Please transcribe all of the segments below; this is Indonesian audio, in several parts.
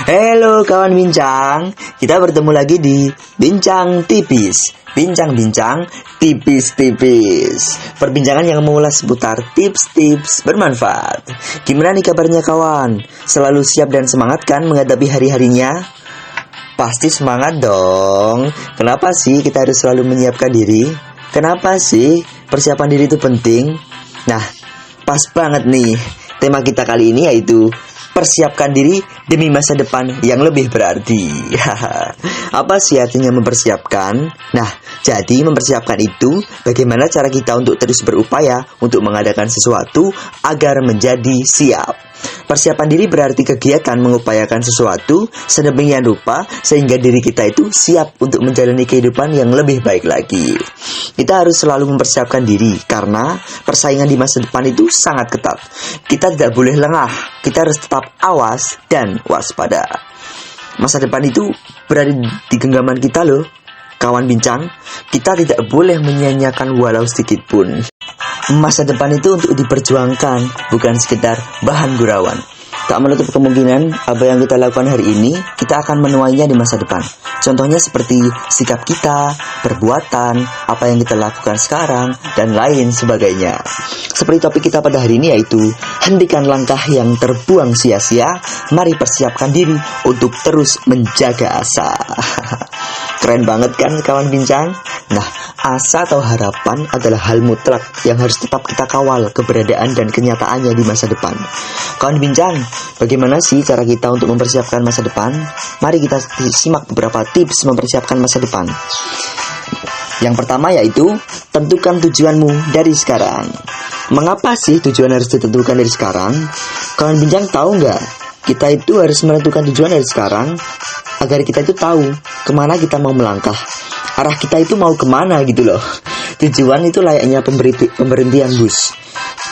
Halo kawan bincang, kita bertemu lagi di Bincang Tipis. Bincang-bincang tipis-tipis. Perbincangan yang mengulas seputar tips-tips bermanfaat. Gimana nih kabarnya kawan? Selalu siap dan semangat kan menghadapi hari-harinya? Pasti semangat dong. Kenapa sih kita harus selalu menyiapkan diri? Kenapa sih persiapan diri itu penting? Nah, pas banget nih. Tema kita kali ini yaitu persiapkan diri demi masa depan yang lebih berarti. Apa sih artinya mempersiapkan? Nah, jadi mempersiapkan itu bagaimana cara kita untuk terus berupaya untuk mengadakan sesuatu agar menjadi siap. Persiapan diri berarti kegiatan mengupayakan sesuatu sedemikian rupa sehingga diri kita itu siap untuk menjalani kehidupan yang lebih baik lagi. Kita harus selalu mempersiapkan diri karena persaingan di masa depan itu sangat ketat. Kita tidak boleh lengah, kita harus tetap awas dan waspada. Masa depan itu berada di genggaman kita loh, kawan bincang. Kita tidak boleh menyia-nyiakan walau sedikit pun. Masa depan itu untuk diperjuangkan, bukan sekedar bahan gurauan. Tak menutup kemungkinan apa yang kita lakukan hari ini, kita akan menuainya di masa depan. Contohnya seperti sikap kita, perbuatan, apa yang kita lakukan sekarang, dan lain sebagainya. Seperti topik kita pada hari ini yaitu, hentikan langkah yang terbuang sia-sia, mari persiapkan diri untuk terus menjaga asa. Keren banget kan kawan bincang? Nah, asa atau harapan adalah hal mutlak yang harus tetap kita kawal keberadaan dan kenyataannya di masa depan. Kawan bincang, bagaimana sih cara kita untuk mempersiapkan masa depan? Mari kita simak beberapa tips mempersiapkan masa depan. Yang pertama yaitu, tentukan tujuanmu dari sekarang. Mengapa sih tujuan harus ditentukan dari sekarang? Kawan bincang tahu nggak? Kita itu harus menentukan tujuan dari sekarang agar kita itu tahu kemana kita mau melangkah. Arah kita itu mau kemana gitu loh. Tujuan itu layaknya pemberhentian bus.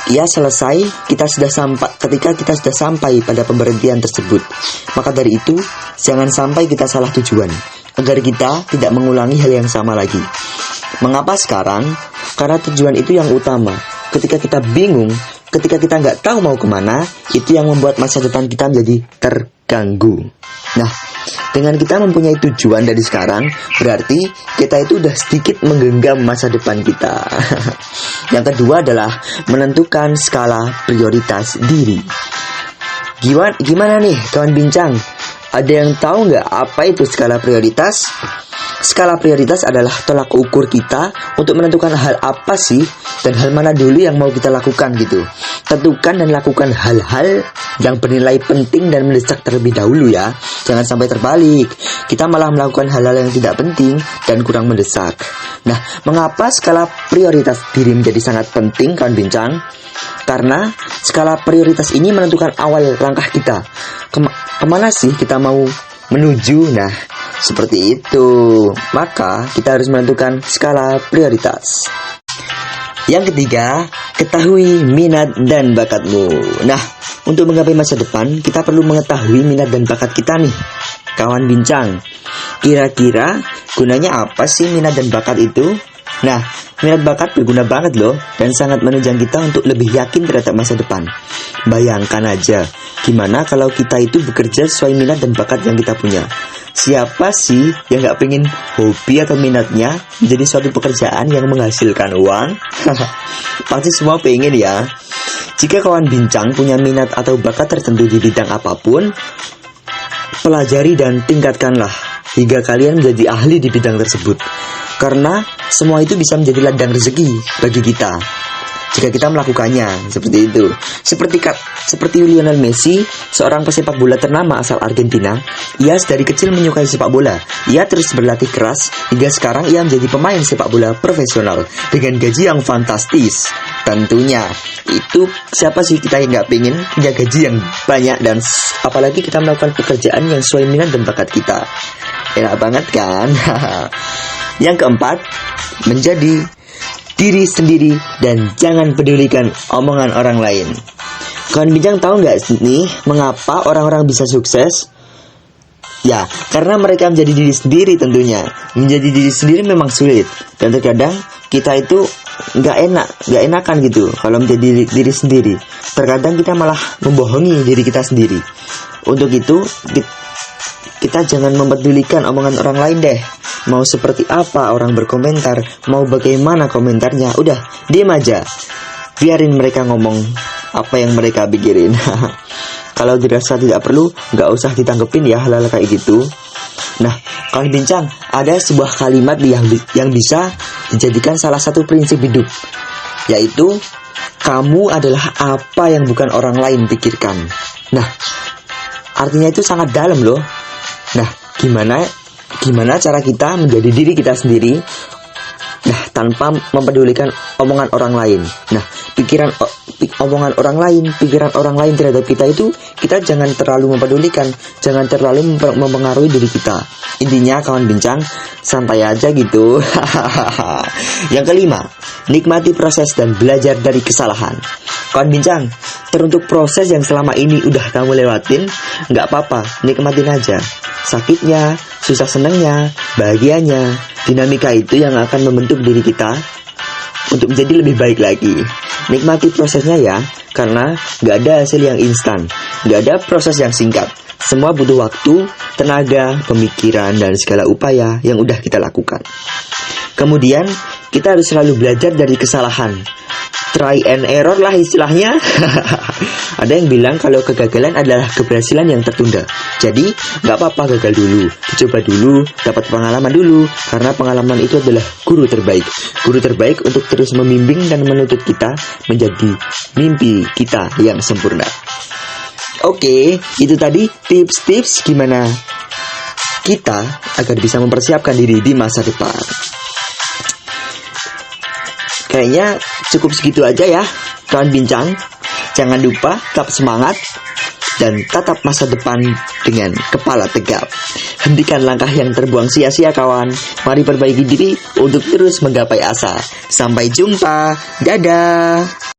Ia selesai ketika kita sudah sampai pada pemberhentian tersebut. Maka dari itu, jangan sampai kita salah tujuan, agar kita tidak mengulangi hal yang sama lagi. Mengapa sekarang? Karena tujuan itu yang utama. Ketika kita bingung, ketika kita nggak tahu mau kemana, itu yang membuat masa depan kita menjadi terganggu. Nah, dengan kita mempunyai tujuan dari sekarang, berarti kita itu udah sedikit menggenggam masa depan kita. Yang kedua adalah menentukan skala prioritas diri. Gimana nih kawan bincang? Ada yang tahu nggak apa itu skala prioritas? Skala prioritas adalah tolak ukur kita untuk menentukan hal apa sih dan hal mana dulu yang mau kita lakukan gitu. Tentukan dan lakukan hal-hal yang bernilai penting dan mendesak terlebih dahulu ya. Jangan sampai terbalik, kita malah melakukan hal-hal yang tidak penting dan kurang mendesak. Nah, mengapa skala prioritas diri menjadi sangat penting kawan bincang? Karena skala prioritas ini menentukan awal langkah kita. Kemana sih kita mau menuju? Nah, seperti itu. Maka kita harus menentukan skala prioritas. Yang ketiga, ketahui minat dan bakatmu. Nah, untuk menggapai masa depan, kita perlu mengetahui minat dan bakat kita nih, kawan bincang. Kira-kira gunanya apa sih minat dan bakat itu? Nah, minat bakat berguna banget loh dan sangat menunjang kita untuk lebih yakin terhadap masa depan. Bayangkan aja, gimana kalau kita itu bekerja sesuai minat dan bakat yang kita punya. Siapa sih yang gak pengen hobi atau minatnya menjadi suatu pekerjaan yang menghasilkan uang? Pasti semua pengen ya. Jika kawan bincang punya minat atau bakat tertentu di bidang apapun, pelajari dan tingkatkanlah hingga kalian menjadi ahli di bidang tersebut. Karena semua itu bisa menjadi ladang rezeki bagi kita jika kita melakukannya, seperti itu. Seperti Lionel Messi, seorang pesepak bola ternama asal Argentina. Ia dari kecil menyukai sepak bola. Ia terus berlatih keras hingga sekarang ia menjadi pemain sepak bola profesional dengan gaji yang fantastis. Tentunya itu siapa sih kita yang nggak pengen punya gaji yang banyak, dan apalagi kita melakukan pekerjaan yang sesuai minat dan bakat kita. Enak banget kan? Yang keempat, menjadi diri sendiri dan jangan pedulikan omongan orang lain. Kawan bincang tahu nggak nih mengapa orang-orang bisa sukses? Ya, karena mereka menjadi diri sendiri tentunya. Menjadi diri sendiri memang sulit, dan terkadang kita itu nggak enakan gitu kalau menjadi diri sendiri. Terkadang kita malah membohongi diri kita sendiri. Untuk itu kita jangan mempedulikan omongan orang lain deh. Mau seperti apa orang berkomentar, mau bagaimana komentarnya, udah diam aja. Biarin mereka ngomong apa yang mereka pikirin. Kalau dirasa tidak perlu, nggak usah ditanggepin ya hal-hal kayak gitu. Nah, kawan bincang, ada sebuah kalimat yang bisa dijadikan salah satu prinsip hidup, yaitu kamu adalah apa yang bukan orang lain pikirkan. Nah, artinya itu sangat dalam loh. Nah, gimana cara kita menjadi diri kita sendiri? Nah, tanpa mempedulikan omongan orang lain. Nah, omongan orang lain terhadap kita itu kita jangan terlalu mempedulikan, jangan terlalu mempengaruhi diri kita. Intinya kawan bincang, santai aja gitu. Yang kelima, nikmati proses dan belajar dari kesalahan. Kawan bincang, teruntuk proses yang selama ini udah kamu lewatin, nggak apa-apa, nikmatin aja. Sakitnya, susah senangnya, bahagianya, dinamika itu yang akan membentuk diri kita untuk menjadi lebih baik lagi. Nikmati prosesnya ya, karena nggak ada hasil yang instan, nggak ada proses yang singkat. Semua butuh waktu, tenaga, pemikiran, dan segala upaya yang udah kita lakukan. Kemudian, kita harus selalu belajar dari kesalahan. Try and error lah istilahnya. Ada yang bilang kalau kegagalan adalah keberhasilan yang tertunda. Jadi, nggak apa-apa gagal dulu. Dicoba dulu, dapat pengalaman dulu. Karena pengalaman itu adalah guru terbaik. Guru terbaik untuk terus membimbing dan menuntut kita menjadi mimpi kita yang sempurna. Oke, itu tadi tips-tips gimana kita agar bisa mempersiapkan diri di masa depan. Kayaknya cukup segitu aja ya, kawan bincang. Jangan lupa tetap semangat dan tatap masa depan dengan kepala tegap. Hentikan langkah yang terbuang sia-sia kawan. Mari perbaiki diri untuk terus menggapai asa. Sampai jumpa. Dadah.